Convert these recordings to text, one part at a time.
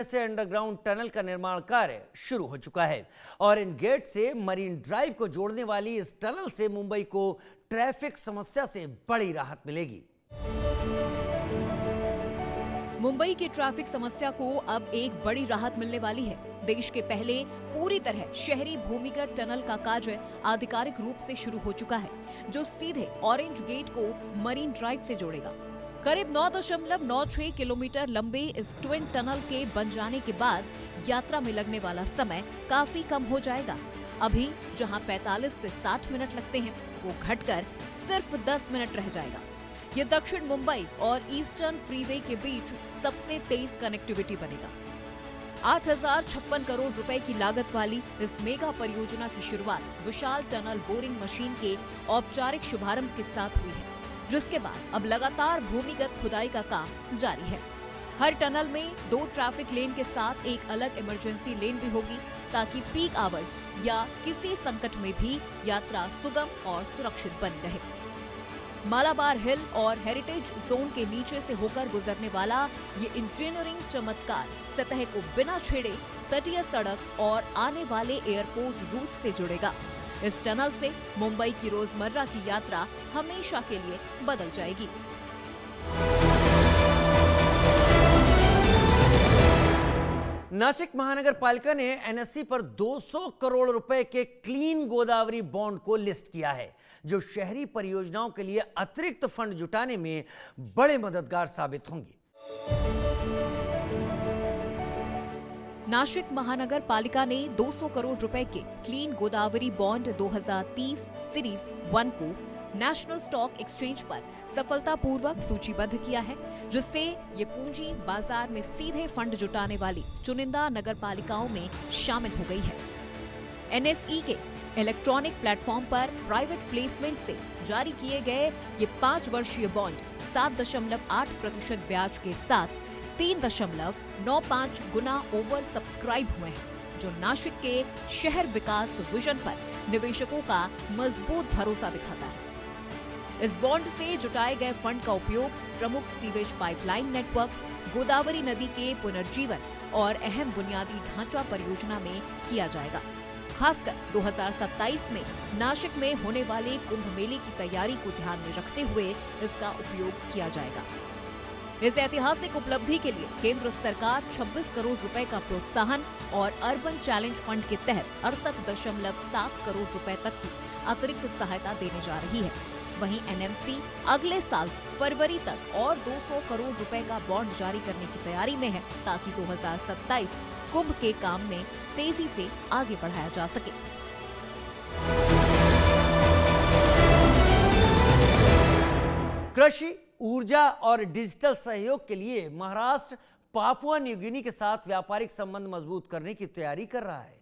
से underground tunnel का निर्माण कार्य शुरू हो चुका है। ऑरेंज गेट से मरीन ड्राइव को जोड़ने वाली इस टनल से मुंबई को ट्रैफिक समस्या से बड़ी राहत मिलेगी। मुंबई की ट्रैफिक समस्या को अब एक बड़ी राहत मिलने वाली है। देश के पहले पूरी तरह शहरी भूमिगत टनल का कार्य आधिकारिक रूप से शुरू हो चुका है, जो सीधे ऑरेंज गेट को मरीन ड्राइव से जोड़ेगा। करीब 9.96 किलोमीटर लंबे इस ट्विन टनल के बन जाने के बाद यात्रा में लगने वाला समय काफी कम हो जाएगा। अभी जहां 45 से 60 मिनट लगते हैं, वो घटकर सिर्फ 10 मिनट रह जाएगा। ये दक्षिण मुंबई और ईस्टर्न फ्रीवे के बीच सबसे तेज कनेक्टिविटी बनेगा। 8,056 करोड़ रुपए की लागत वाली इस मेगा परियोजना की शुरुआत विशाल टनल बोरिंग मशीन के औपचारिक शुभारंभ के साथ हुई है, जिसके बाद अब लगातार भूमिगत खुदाई का काम जारी है। हर टनल में 2 ट्रैफिक लेन के साथ एक अलग इमरजेंसी लेन भी होगी, ताकि पीक आवर्स या किसी संकट में भी यात्रा सुगम और सुरक्षित बनी रहे। मालाबार हिल और हेरिटेज जोन के नीचे से होकर गुजरने वाला ये इंजीनियरिंग चमत्कार सतह को बिना छेड़े तटीय सड़क और आने वाले एयरपोर्ट रूट से जुड़ेगा। इस टनल से मुंबई की रोजमर्रा की यात्रा हमेशा के लिए बदल जाएगी। नासिक महानगर पालिका ने एनएससी पर 200 करोड़ रुपए के क्लीन गोदावरी बॉन्ड को लिस्ट किया है, जो शहरी परियोजनाओं के लिए अतिरिक्त फंड जुटाने में बड़े मददगार साबित होंगे। नासिक महानगर पालिका ने 200 करोड़ रुपए के क्लीन गोदावरी बॉन्ड 2030 सीरीज 1 को नेशनल स्टॉक एक्सचेंज पर सफलतापूर्वक सूचीबद्ध किया है, जिससे ये पूंजी बाजार में सीधे फंड जुटाने वाली चुनिंदा नगर पालिकाओं में शामिल हो गई है। एनएसई के इलेक्ट्रॉनिक प्लेटफॉर्म पर प्राइवेट प्लेसमेंट से जारी किए गए ये 5 वर्षीय बॉन्ड 7.8% ब्याज के साथ 3.95 गुना ओवर सब्सक्राइब हुए हैं, जो नासिक के शहर विकास विजन पर निवेशकों का मजबूत भरोसा दिखाता है। इस बॉन्ड से जुटाए गए फंड का उपयोग प्रमुख सीवेज पाइपलाइन नेटवर्क, गोदावरी नदी के पुनर्जीवन और अहम बुनियादी ढांचा परियोजना में किया जाएगा। खासकर 2027 में नासिक में होने वाले कुंभ मेले की तैयारी को ध्यान में रखते हुए इसका उपयोग किया जाएगा। इस ऐतिहासिक उपलब्धि के लिए केंद्र सरकार 26 करोड़ रुपए का प्रोत्साहन और अर्बन चैलेंज फंड के तहत 68.7 करोड़ रुपए तक की अतिरिक्त सहायता देने जा रही है। वहीं एनएमसी अगले साल फरवरी तक और 200 करोड़ रुपए का बॉन्ड जारी करने की तैयारी में है, ताकि 2027 कुंभ के काम में तेजी से आगे बढ़ाया जा सके। कृषि, ऊर्जा और डिजिटल सहयोग के लिए महाराष्ट्र पापुआ न्यू गिनी के साथ व्यापारिक संबंध मजबूत करने की तैयारी कर रहा है।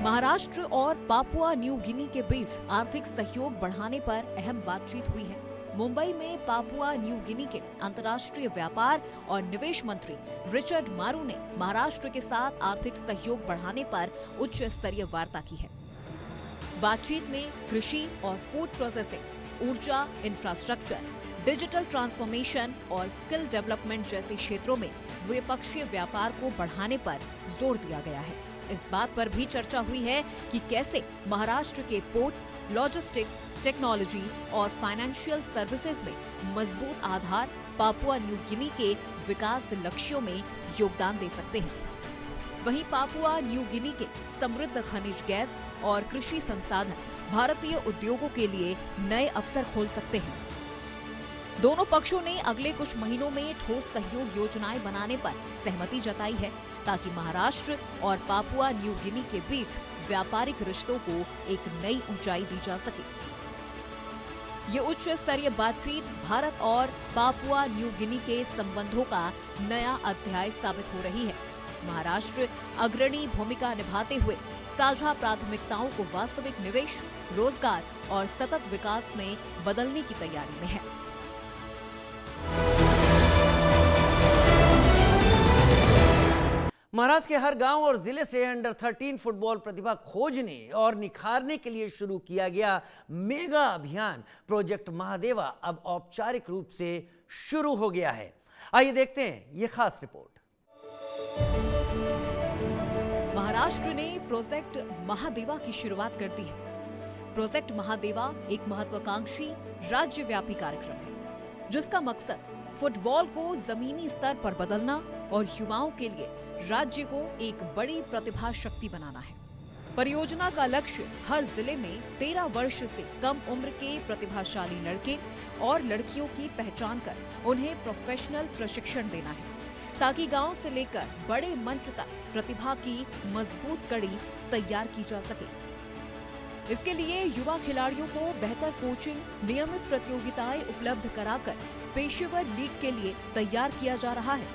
महाराष्ट्र और पापुआ न्यू गिनी के बीच आर्थिक सहयोग बढ़ाने पर अहम बातचीत हुई है। मुंबई में पापुआ न्यू गिनी के अंतर्राष्ट्रीय व्यापार और निवेश मंत्री रिचर्ड मारू ने महाराष्ट्र के साथ आर्थिक सहयोग बढ़ाने पर उच्च स्तरीय वार्ता की है। बातचीत में कृषि और फूड प्रोसेसिंग, ऊर्जा, इंफ्रास्ट्रक्चर, डिजिटल ट्रांसफॉर्मेशन और स्किल डेवलपमेंट जैसे क्षेत्रों में द्विपक्षीय व्यापार को बढ़ाने पर जोर दिया गया है। इस बात पर भी चर्चा हुई है कि कैसे महाराष्ट्र के पोर्ट्स, लॉजिस्टिक्स, टेक्नोलॉजी और फाइनेंशियल सर्विसेज में मजबूत आधार पापुआ न्यू गिनी के विकास लक्ष्यों में योगदान दे सकते हैं। वहीं पापुआ न्यू गिनी के समृद्ध खनिज गैस और कृषि संसाधन भारतीय उद्योगों के लिए नए अवसर खोल सकते हैं। दोनों पक्षों ने अगले कुछ महीनों में ठोस सहयोग योजनाएं बनाने पर सहमति जताई है, ताकि महाराष्ट्र और पापुआ न्यू गिनी के बीच व्यापारिक रिश्तों को एक नई ऊंचाई दी जा सके। ये उच्च स्तरीय बातचीत भारत और पापुआ न्यू गिनी के संबंधों का नया अध्याय साबित हो रही है। महाराष्ट्र अग्रणी भूमिका निभाते हुए साझा प्राथमिकताओं को वास्तविक निवेश, रोजगार और सतत विकास में बदलने की तैयारी में है। महाराष्ट्र के हर गांव और जिले से अंडर 13 फुटबॉल प्रतिभा खोजने और निखारने के लिए शुरू किया गया मेगा अभियान प्रोजेक्ट महादेवा अब औपचारिक रूप से शुरू हो गया है। आइए देखते हैं ये खास रिपोर्ट। महाराष्ट्र ने प्रोजेक्ट महादेवा की शुरुआत कर दी है। प्रोजेक्ट महादेवा एक महत्वाकांक्षी राज्यव्यापी कार्यक्रम है जिसका मकसद फुटबॉल को जमीनी स्तर पर बदलना और युवाओं के लिए राज्य को एक बड़ी प्रतिभा शक्ति बनाना है। परियोजना का लक्ष्य हर जिले में 13 वर्ष से कम उम्र के प्रतिभाशाली लड़के और लड़कियों की पहचान कर उन्हें प्रोफेशनल प्रशिक्षण देना है ताकि गांव से लेकर बड़े मंच तक प्रतिभा की मजबूत कड़ी तैयार की जा सके। इसके लिए युवा खिलाड़ियों को बेहतर कोचिंग, नियमित प्रतियोगिताएं उपलब्ध कराकर पेशेवर लीग के लिए तैयार किया जा रहा है।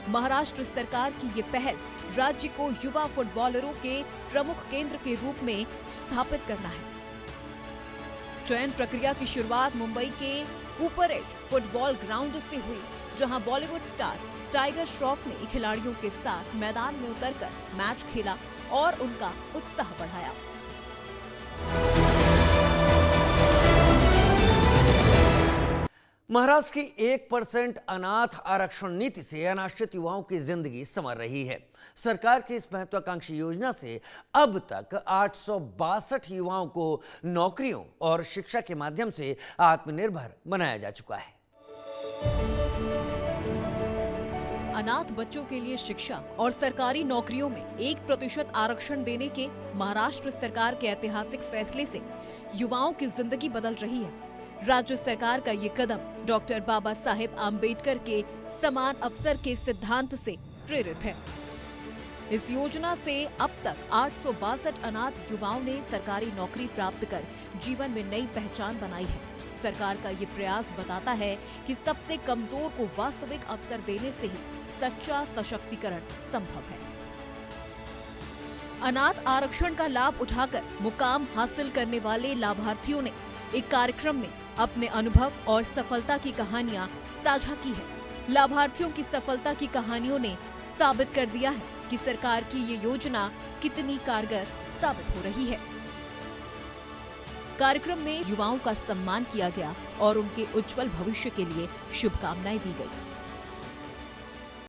महाराष्ट्र सरकार की ये पहल राज्य को युवा फुटबॉलरों के प्रमुख केंद्र के रूप में स्थापित करना है। चयन प्रक्रिया की शुरुआत मुंबई के ऊपर एज फुटबॉल ग्राउंड से हुई, जहां बॉलीवुड स्टार टाइगर श्रॉफ ने खिलाड़ियों के साथ मैदान में उतरकर मैच खेला और उनका उत्साह बढ़ाया। महाराष्ट्र की 1% अनाथ आरक्षण नीति से अनाश्रित युवाओं की जिंदगी संवर रही है। सरकार की इस महत्वाकांक्षी योजना से अब तक 862 युवाओं को नौकरियों और शिक्षा के माध्यम से आत्मनिर्भर बनाया जा चुका है। अनाथ बच्चों के लिए शिक्षा और सरकारी नौकरियों में 1% आरक्षण देने के महाराष्ट्र सरकार के ऐतिहासिक फैसले से युवाओं की जिंदगी बदल रही है। राज्य सरकार का ये कदम डॉक्टर बाबा साहेब आम्बेडकर के समान अवसर के सिद्धांत से प्रेरित है। इस योजना से अब तक 862 अनाथ युवाओं ने सरकारी नौकरी प्राप्त कर जीवन में नई पहचान बनाई है। सरकार का ये प्रयास बताता है कि सबसे कमजोर को वास्तविक अवसर देने से ही सच्चा सशक्तिकरण संभव है। अनाथ आरक्षण का लाभ उठाकर मुकाम हासिल करने वाले लाभार्थियों ने एक कार्यक्रम में अपने अनुभव और सफलता की कहानियां साझा की है। लाभार्थियों की सफलता की कहानियों ने साबित कर दिया है कि सरकार की ये योजना कितनी कारगर साबित हो रही है। कार्यक्रम में युवाओं का सम्मान किया गया और उनके उज्जवल भविष्य के लिए शुभकामनाएं दी गई।